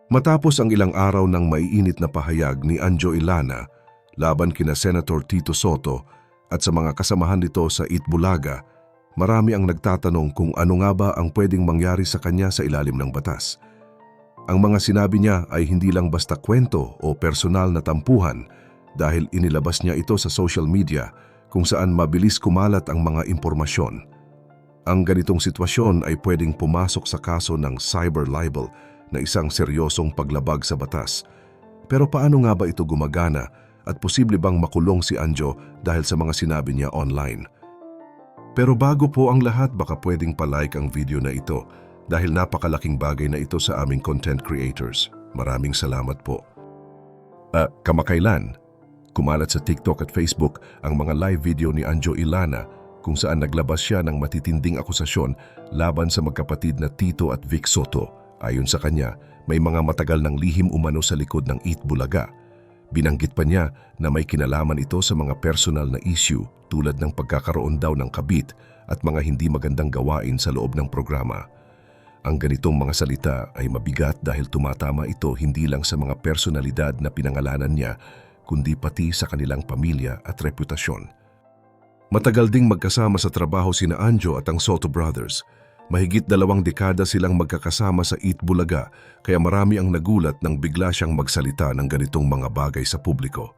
Matapos ang ilang araw ng maiinit na pahayag ni Anjo Illana laban kina Senator Tito Soto at sa mga kasamahan nito sa Itbulaga, marami ang nagtatanong kung ano nga ba ang pwedeng mangyari sa kanya sa ilalim ng batas. Ang mga sinabi niya ay hindi lang basta kwento o personal na tampuhan dahil inilabas niya ito sa social media kung saan mabilis kumalat ang mga impormasyon. Ang ganitong sitwasyon ay pwedeng pumasok sa kaso ng cyber libel na isang seryosong paglabag sa batas. Pero paano nga ba ito gumagana at posible bang makulong si Anjo dahil sa mga sinabi niya online? Pero bago po ang lahat, baka pwedeng palike ang video na ito dahil napakalaking bagay na ito sa aming content creators. Maraming salamat po. Kamakailan, kumalat sa TikTok at Facebook ang mga live video ni Anjo Illana kung saan naglabas siya ng matitinding akusasyon laban sa magkapatid na Tito at Vic Soto. Ayon sa kanya, may mga matagal ng lihim umano sa likod ng Itbulaga. Binanggit pa niya na may kinalaman ito sa mga personal na issue tulad ng pagkakaroon daw ng kabit at mga hindi magandang gawain sa loob ng programa. Ang ganitong mga salita ay mabigat dahil tumatama ito hindi lang sa mga personalidad na pinangalanan niya, kundi pati sa kanilang pamilya at reputasyon. Matagal ding magkasama sa trabaho sina Anjo at ang Soto brothers. Mahigit 2 dekada silang magkakasama sa Itbulaga, kaya marami ang nagulat nang bigla siyang magsalita ng ganitong mga bagay sa publiko.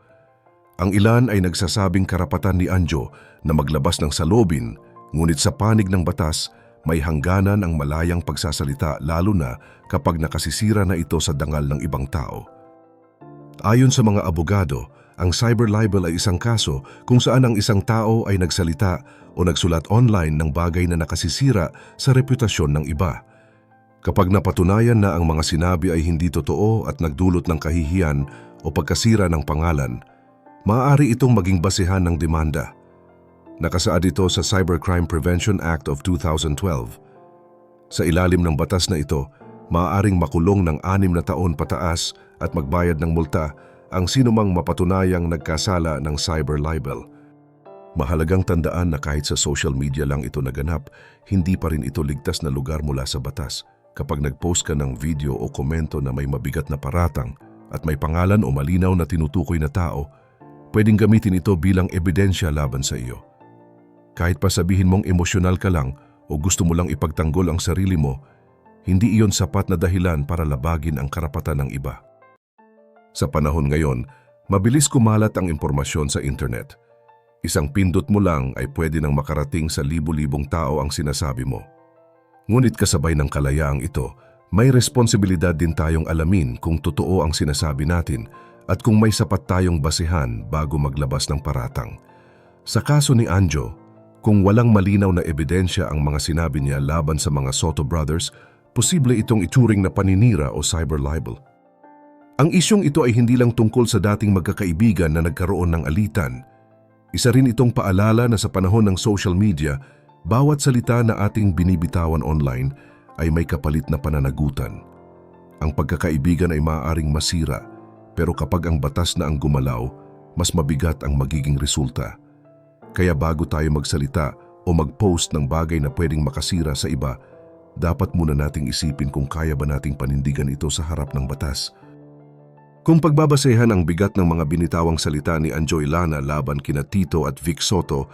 Ang ilan ay nagsasabing karapatan ni Anjo na maglabas ng salobin, ngunit sa panig ng batas, may hangganan ang malayang pagsasalita lalo na kapag nakasisira na ito sa dangal ng ibang tao. Ayon sa mga abogado, ang cyber libel ay isang kaso kung saan ang isang tao ay nagsalita o nagsulat online ng bagay na nakasisira sa reputasyon ng iba. Kapag napatunayan na ang mga sinabi ay hindi totoo at nagdulot ng kahihiyan o pagkasira ng pangalan, maaari itong maging basehan ng demanda. Nakasaad ito sa Cybercrime Prevention Act of 2012. Sa ilalim ng batas na ito, maaaring makulong ng 6 na taon pataas at magbayad ng multa ang sinumang mapatunayang nagkasala ng cyber libel. Mahalagang tandaan na kahit sa social media lang ito naganap, hindi pa rin ito ligtas na lugar mula sa batas. Kapag nag-post ka ng video o komento na may mabigat na paratang at may pangalan o malinaw na tinutukoy na tao, pwedeng gamitin ito bilang ebidensya laban sa iyo. Kahit pa sabihin mong emosyonal ka lang o gusto mo lang ipagtanggol ang sarili mo, hindi iyon sapat na dahilan para labagin ang karapatan ng iba. Sa panahon ngayon, mabilis kumalat ang impormasyon sa internet. Isang pindot mo lang ay pwede nang makarating sa libu-libong tao ang sinasabi mo. Ngunit kasabay ng kalayaang ito, may responsibilidad din tayong alamin kung totoo ang sinasabi natin at kung may sapat tayong basehan bago maglabas ng paratang. Sa kaso ni Anjo, kung walang malinaw na ebidensya ang mga sinabi niya laban sa mga Soto brothers, posible itong ituring na paninira o cyber libel. Ang isyong ito ay hindi lang tungkol sa dating magkakaibigan na nagkaroon ng alitan. Isa rin itong paalala na sa panahon ng social media, bawat salita na ating binibitawan online ay may kapalit na pananagutan. Ang pagkakaibigan ay maaaring masira, pero kapag ang batas na ang gumalaw, mas mabigat ang magiging resulta. Kaya bago tayo magsalita o mag-post ng bagay na pwedeng makasira sa iba, dapat muna nating isipin kung kaya ba nating panindigan ito sa harap ng batas. Kung pagbabasehan ang bigat ng mga binitawang salita ni Anjo Illana laban kina Tito at Vic Soto,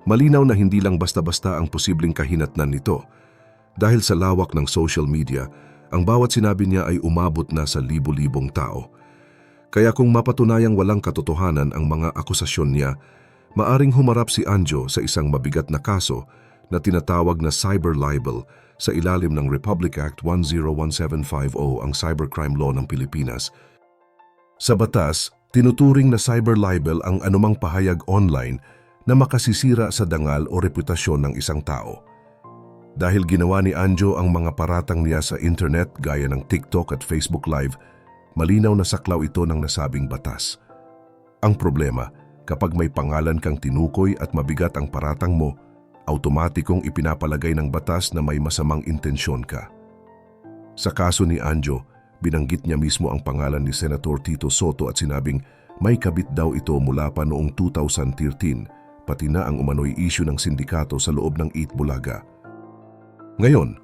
malinaw na hindi lang basta-basta ang posibleng kahinatnan nito. Dahil sa lawak ng social media, ang bawat sinabi niya ay umabot na sa libu-libong tao. Kaya kung mapatunayang walang katotohanan ang mga akusasyon niya, maaring humarap si Anjo sa isang mabigat na kaso na tinatawag na cyber libel sa ilalim ng Republic Act 101750, ang cybercrime law ng Pilipinas. Sa batas, tinuturing na cyber libel ang anumang pahayag online na makasisira sa dangal o reputasyon ng isang tao. Dahil ginawa ni Anjo ang mga paratang niya sa internet gaya ng TikTok at Facebook Live, malinaw na saklaw ito ng nasabing batas. Ang problema, kapag may pangalan kang tinukoy at mabigat ang paratang mo, automatikong ipinapalagay ng batas na may masamang intensyon ka. Sa kaso ni Anjo, binanggit niya mismo ang pangalan ni Senator Tito Soto at sinabing may kabit daw ito mula pa noong 2013, pati na ang umano'y issue ng sindikato sa loob ng Itbulaga. Ngayon,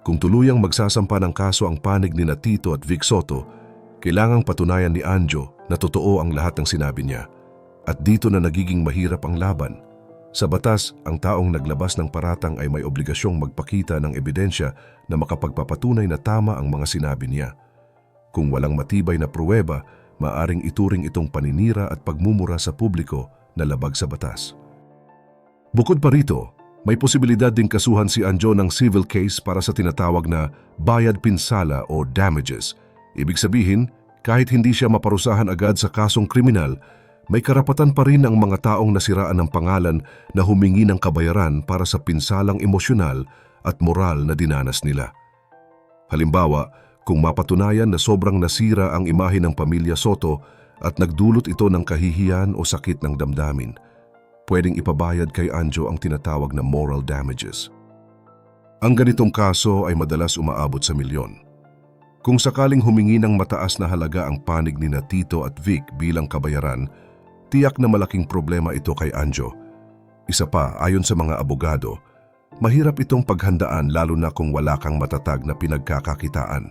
Kung tuluyang magsasampa ng kaso ang panig ni Tito at Vic Soto, kailangang patunayan ni Anjo na totoo ang lahat ng sinabi niya. At dito na nagiging mahirap ang laban. Sa batas, ang taong naglabas ng paratang ay may obligasyong magpakita ng ebidensya na makapagpapatunay na tama ang mga sinabi niya. Kung walang matibay na pruweba, maaring ituring itong paninira at pagmumura sa publiko na labag sa batas. Bukod pa rito, may posibilidad ding kasuhan si Anjo ng civil case para sa tinatawag na bayad pinsala o damages. Ibig sabihin, kahit hindi siya maparusahan agad sa kasong kriminal, may karapatan pa rin ang mga taong nasiraan ng pangalan na humingi ng kabayaran para sa pinsalang emosyonal at moral na dinanas nila. Halimbawa, kung mapatunayan na sobrang nasira ang imahe ng pamilya Soto at nagdulot ito ng kahihiyan o sakit ng damdamin, pwedeng ipabayad kay Anjo ang tinatawag na moral damages. Ang ganitong kaso ay madalas umaabot sa milyon. Kung sakaling humingi ng mataas na halaga ang panig ni Tito at Vic bilang kabayaran, tiyak na malaking problema ito kay Anjo. Isa pa, ayon sa mga abogado, mahirap itong paghandaan lalo na kung wala kang matatag na pinagkakakitaan.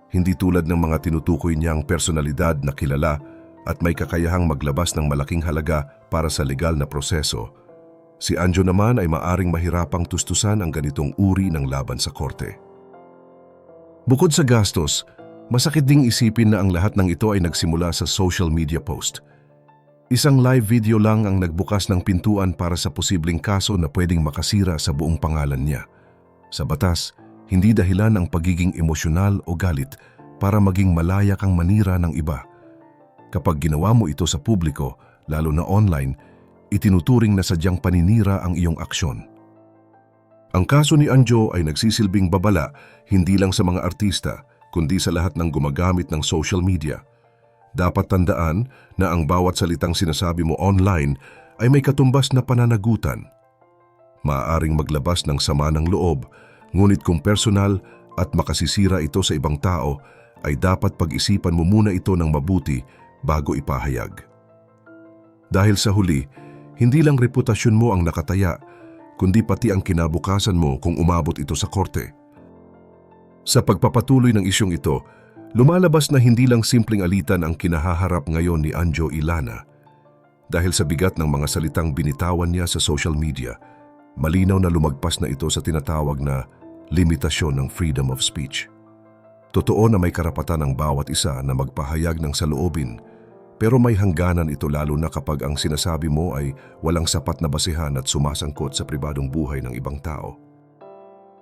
Hindi tulad ng mga tinutukoy niyang personalidad na kilala at may kakayahang maglabas ng malaking halaga para sa legal na proseso. Si Anjo naman ay maaring mahirapang tustusan ang ganitong uri ng laban sa korte. Bukod sa gastos, masakit ding isipin na ang lahat ng ito ay nagsimula sa social media post. Isang live video lang ang nagbukas ng pintuan para sa posibleng kaso na pwedeng makasira sa buong pangalan niya. Sa batas, hindi dahilan ang pagiging emosyonal o galit para maging malaya kang manira ng iba. Kapag ginawa mo ito sa publiko, lalo na online, itinuturing na sadyang paninira ang iyong aksyon. Ang kaso ni Anjo ay nagsisilbing babala hindi lang sa mga artista, kundi sa lahat ng gumagamit ng social media. Dapat tandaan na ang bawat salitang sinasabi mo online ay may katumbas na pananagutan. Maaaring maglabas ng sama ng loob, ngunit kung personal at makasisira ito sa ibang tao, ay dapat pag-isipan mo muna ito ng mabuti bago ipahayag. Dahil sa huli, hindi lang reputasyon mo ang nakataya, kundi pati ang kinabukasan mo kung umabot ito sa korte. Sa pagpapatuloy ng isyong ito, lumalabas na hindi lang simpleng alitan ang kinahaharap ngayon ni Anjo Ilana. Dahil sa bigat ng mga salitang binitawan niya sa social media, malinaw na lumagpas na ito sa tinatawag na limitasyon ng freedom of speech. Totoo na may karapatan ang bawat isa na magpahayag ng saloobin, pero may hangganan ito lalo na kapag ang sinasabi mo ay walang sapat na basehan at sumasangkot sa pribadong buhay ng ibang tao.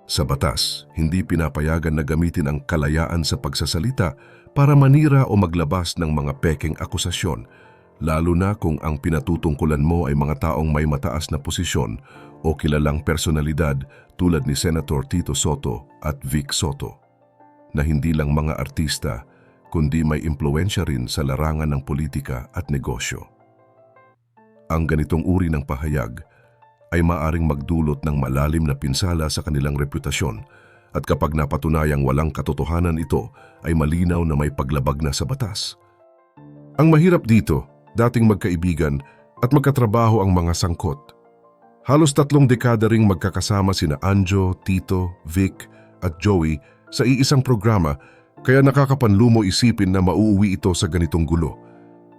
Sa batas, hindi pinapayagan na gamitin ang kalayaan sa pagsasalita para manira o maglabas ng mga pekeng akusasyon, lalo na kung ang pinatutungkulan mo ay mga taong may mataas na posisyon o kilalang personalidad tulad ni Senator Tito Soto at Vic Soto, na hindi lang mga artista kundi may impluwensya rin sa larangan ng politika at negosyo. Ang ganitong uri ng pahayag ay maaring magdulot ng malalim na pinsala sa kanilang reputasyon at kapag napatunayang walang katotohanan ito ay malinaw na may paglabag na sa batas. Ang mahirap dito, dating magkaibigan at magkatrabaho ang mga sangkot. Halos 3 dekada ring magkakasama sina Anjo, Tito, Vic at Joey sa iisang programa, kaya nakakapanlumo isipin na mauuwi ito sa ganitong gulo.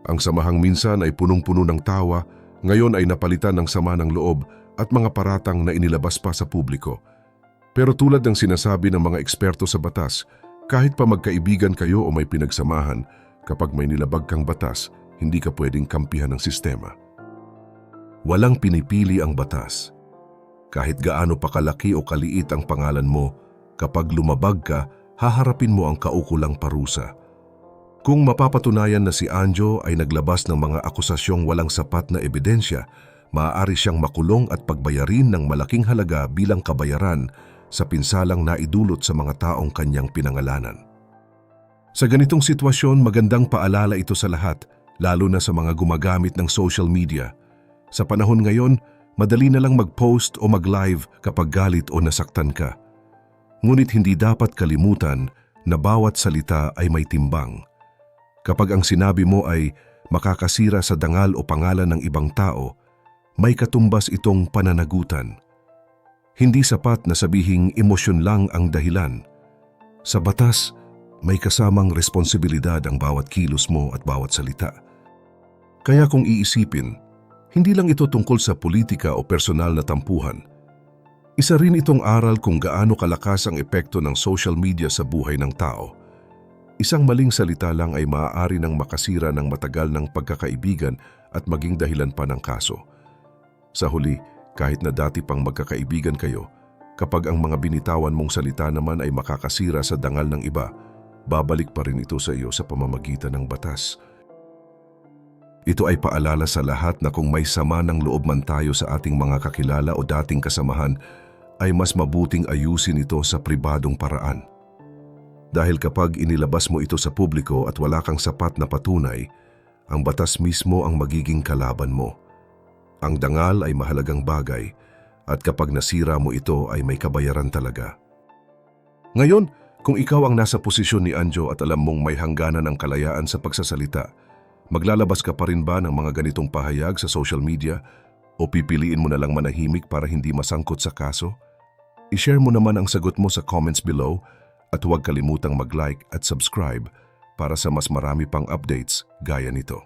Ang samahang minsan ay punong-puno ng tawa, ngayon ay napalitan ng sama ng loob at mga paratang na inilabas pa sa publiko. Pero tulad ng sinasabi ng mga eksperto sa batas, kahit pa magkaibigan kayo o may pinagsamahan, kapag may nilabag kang batas, hindi ka pwedeng kampihan ng sistema. Walang pinipili ang batas. Kahit gaano pa kalaki o kaliit ang pangalan mo, kapag lumabag ka, haharapin mo ang kaukulang parusa. Kung mapapatunayan na si Anjo ay naglabas ng mga akusasyong walang sapat na ebidensya, maaari siyang makulong at pagbayarin ng malaking halaga bilang kabayaran sa pinsalang naidulot sa mga taong kanyang pinangalanan. Sa ganitong sitwasyon, magandang paalala ito sa lahat, lalo na sa mga gumagamit ng social media. Sa panahon ngayon, madali na lang mag-post o mag-live kapag galit o nasaktan ka. Ngunit hindi dapat kalimutan na bawat salita ay may timbang. Kapag ang sinabi mo ay makakasira sa dangal o pangalan ng ibang tao, may katumbas itong pananagutan. Hindi sapat na sabihing emosyon lang ang dahilan. Sa batas, may kasamang responsibilidad ang bawat kilos mo at bawat salita. Kaya kung iisipin, hindi lang ito tungkol sa politika o personal na tampuhan. Isa rin itong aral kung gaano kalakas ang epekto ng social media sa buhay ng tao. Isang maling salita lang ay maaari nang makasira ng matagal ng pagkakaibigan at maging dahilan pa ng kaso. Sa huli, kahit na dati pang magkakaibigan kayo, kapag ang mga binitawan mong salita naman ay makakasira sa dangal ng iba, babalik pa rin ito sa iyo sa pamamagitan ng batas. Ito ay paalala sa lahat na kung may sama ng loob man tayo sa ating mga kakilala o dating kasamahan, ay mas mabuting ayusin ito sa pribadong paraan. Dahil kapag inilabas mo ito sa publiko at wala kang sapat na patunay, ang batas mismo ang magiging kalaban mo. Ang dangal ay mahalagang bagay at kapag nasira mo ito ay may kabayaran talaga. Ngayon, kung ikaw ang nasa posisyon ni Anjo at alam mong may hangganan ng kalayaan sa pagsasalita, maglalabas ka pa rin ba ng mga ganitong pahayag sa social media o pipiliin mo na lang manahimik para hindi masangkot sa kaso? I-share mo naman ang sagot mo sa comments below at huwag kalimutang mag-like at subscribe para sa mas marami pang updates gaya nito.